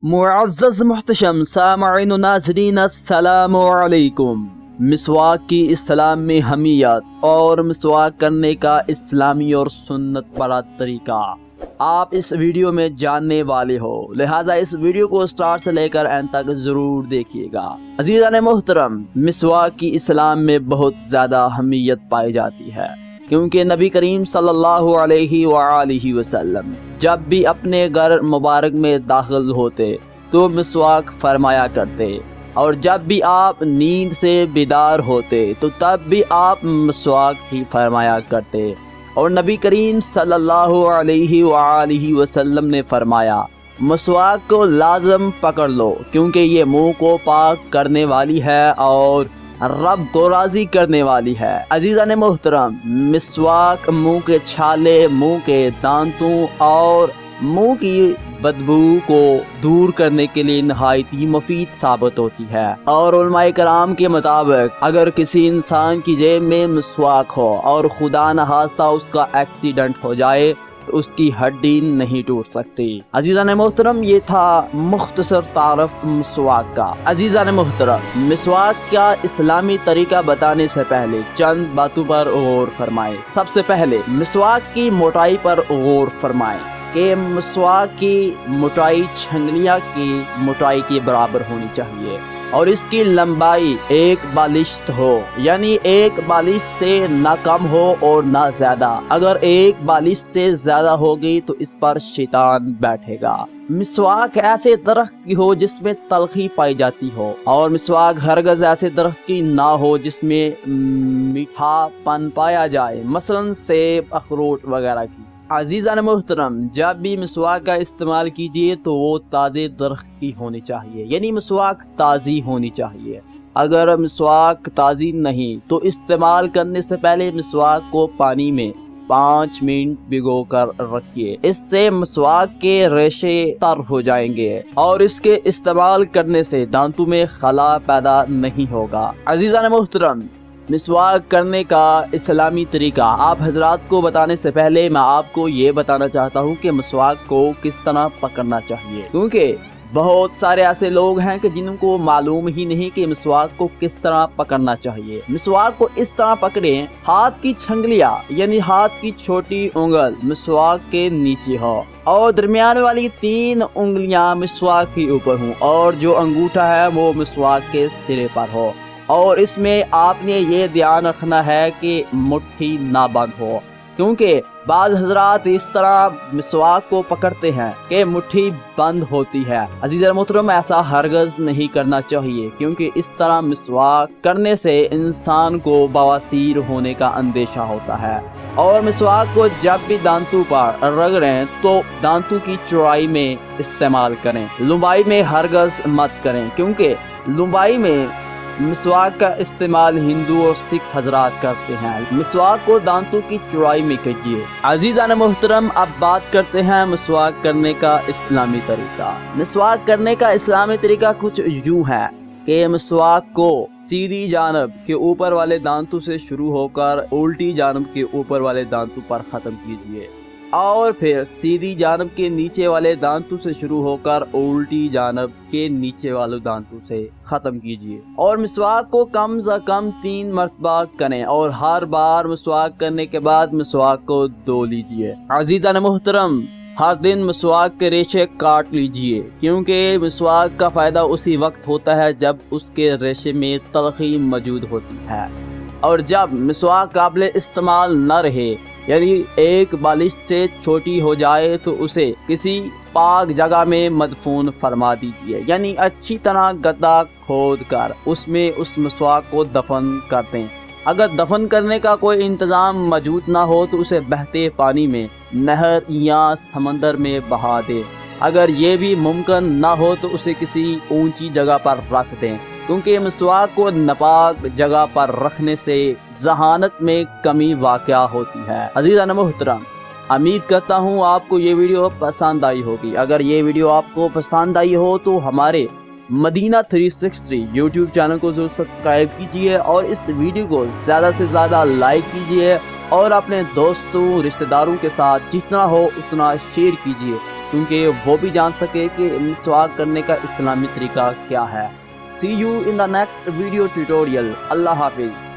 معزز محتشم سامعین و ناظرین السلام علیکم۔ مسواک کی اسلام میں اہمیت اور مسواک کرنے کا اسلامی اور سنت پرا طریقہ آپ اس ویڈیو میں جاننے والے ہو، لہٰذا اس ویڈیو کو سٹارٹ سے لے کر اینڈ تک ضرور دیکھیے گا۔ عزیزان محترم، مسواک کی اسلام میں بہت زیادہ اہمیت پائی جاتی ہے، کیونکہ نبی کریم صلی اللہ علیہ وآلہ وسلم جب بھی اپنے گھر مبارک میں داخل ہوتے تو مسواک فرمایا کرتے، اور جب بھی آپ نیند سے بیدار ہوتے تو تب بھی آپ مسواک ہی فرمایا کرتے۔ اور نبی کریم صلی اللہ علیہ وآلہ وسلم نے فرمایا، مسواک کو لازم پکڑ لو، کیونکہ یہ منہ کو پاک کرنے والی ہے اور رب کو راضی کرنے والی ہے۔ عزیزان محترم، مسواک منہ کے چھالے، منہ کے دانتوں اور منہ کی بدبو کو دور کرنے کے لیے نہایت ہی مفید ثابت ہوتی ہے، اور علماء کرام کے مطابق اگر کسی انسان کی جیب میں مسواک ہو اور خدا نخواستہ اس کا ایکسیڈنٹ ہو جائے تو اس کی ہڈی نہیں ٹوٹ سکتی۔ عزیزان محترم، یہ تھا مختصر تعارف مسواک کا۔ عزیزان محترم، مسواک کا اسلامی طریقہ بتانے سے پہلے چند باتوں پر غور فرمائیں۔ سب سے پہلے مسواک کی موٹائی پر غور فرمائیں کہ مسواک کی موٹائی چھنگلیاں کی موٹائی کے برابر ہونی چاہیے، اور اس کی لمبائی ایک بالشت ہو، یعنی ایک بالشت سے نہ کم ہو اور نہ زیادہ۔ اگر ایک بالشت سے زیادہ ہوگی تو اس پر شیطان بیٹھے گا۔ مسواک ایسے درخت کی ہو جس میں تلخی پائی جاتی ہو، اور مسواک ہرگز ایسے درخت کی نہ ہو جس میں میٹھا پن پایا جائے، مثلا سیب، اخروٹ وغیرہ کی۔ عزیزان محترم، جب بھی مسواک کا استعمال کیجیے تو وہ تازے درخت کی ہونی چاہیے، یعنی مسواک تازی ہونی چاہیے۔ اگر مسواک تازی نہیں تو استعمال کرنے سے پہلے مسواک کو پانی میں 5 منٹ بھگو کر رکھیے، اس سے مسواک کے ریشے تر ہو جائیں گے اور اس کے استعمال کرنے سے دانتوں میں خلا پیدا نہیں ہوگا۔ عزیزان محترم، مسواک کرنے کا اسلامی طریقہ آپ حضرات کو بتانے سے پہلے میں آپ کو یہ بتانا چاہتا ہوں کہ مسواک کو کس طرح پکڑنا چاہیے، کیونکہ بہت سارے ایسے لوگ ہیں کہ جن کو معلوم ہی نہیں کہ مسواک کو کس طرح پکڑنا چاہیے۔ مسواک کو اس طرح پکڑیں، ہاتھ کی چھنگلیاں یعنی ہاتھ کی چھوٹی انگل مسواک کے نیچے ہو اور درمیان والی 3 انگلیاں مسواک کے اوپر ہوں، اور جو انگوٹھا ہے وہ مسواک کے سرے پر ہو، اور اس میں آپ نے یہ دھیان رکھنا ہے کہ مٹھی نہ بند ہو، کیونکہ بعض حضرات اس طرح مسواک کو پکڑتے ہیں کہ مٹھی بند ہوتی ہے۔ عزیزان محترم، ایسا ہرگز نہیں کرنا چاہیے، کیونکہ اس طرح مسواک کرنے سے انسان کو بواسیر ہونے کا اندیشہ ہوتا ہے۔ اور مسواک کو جب بھی دانتوں پر رگڑیں تو دانتوں کی چوڑائی میں استعمال کریں، لمبائی میں ہرگز مت کریں، کیونکہ لمبائی میں مسواک کا استعمال ہندو اور سکھ حضرات کرتے ہیں۔ مسواک کو دانتوں کی چوڑائی میں کیجیے۔ عزیزان محترم، اب بات کرتے ہیں مسواک کرنے کا اسلامی طریقہ۔ مسواک کرنے کا اسلامی طریقہ کچھ یوں ہے کہ مسواک کو سیدھی جانب کے اوپر والے دانتوں سے شروع ہو کر الٹی جانب کے اوپر والے دانتوں پر ختم کیجیے، اور پھر سیدھی جانب کے نیچے والے دانتوں سے شروع ہو کر الٹی جانب کے نیچے والے دانتوں سے ختم کیجیے، اور مسواک کو کم از کم 3 مرتبہ کریں، اور ہر بار مسواک کرنے کے بعد مسواک کو دھو لیجیے۔ عزیزان محترم، ہر دن مسواک کے ریشے کاٹ لیجیے، کیونکہ مسواک کا فائدہ اسی وقت ہوتا ہے جب اس کے ریشے میں تلخی موجود ہوتی ہے، اور جب مسواک قابل استعمال نہ رہے، یعنی ایک بالش سے چھوٹی ہو جائے، تو اسے کسی پاک جگہ میں مدفون فرما دیجیے، یعنی اچھی طرح گڈھا کھود کر اس میں اس مسواک کو دفن کر دیں۔ اگر دفن کرنے کا کوئی انتظام موجود نہ ہو تو اسے بہتے پانی میں، نہر یا سمندر میں بہا دیں۔ اگر یہ بھی ممکن نہ ہو تو اسے کسی اونچی جگہ پر رکھ دیں، کیونکہ مسواک کو ناپاک جگہ پر رکھنے سے ذہانت میں کمی واقع ہوتی ہے۔ عزیزان محترم، امید کرتا ہوں آپ کو یہ ویڈیو پسند آئی ہوگی۔ اگر یہ ویڈیو آپ کو پسند آئی ہو تو ہمارے مدینہ 360 یوٹیوب چینل کو ضرور سبسکرائب کیجیے، اور اس ویڈیو کو زیادہ سے زیادہ لائک کیجیے، اور اپنے دوستوں رشتہ داروں کے ساتھ جتنا ہو اتنا شیئر کیجیے، کیونکہ وہ بھی جان سکے کہ مسواک کرنے کا اسلامی طریقہ کیا ہے۔ See you in the next video tutorial. اللہ حافظ۔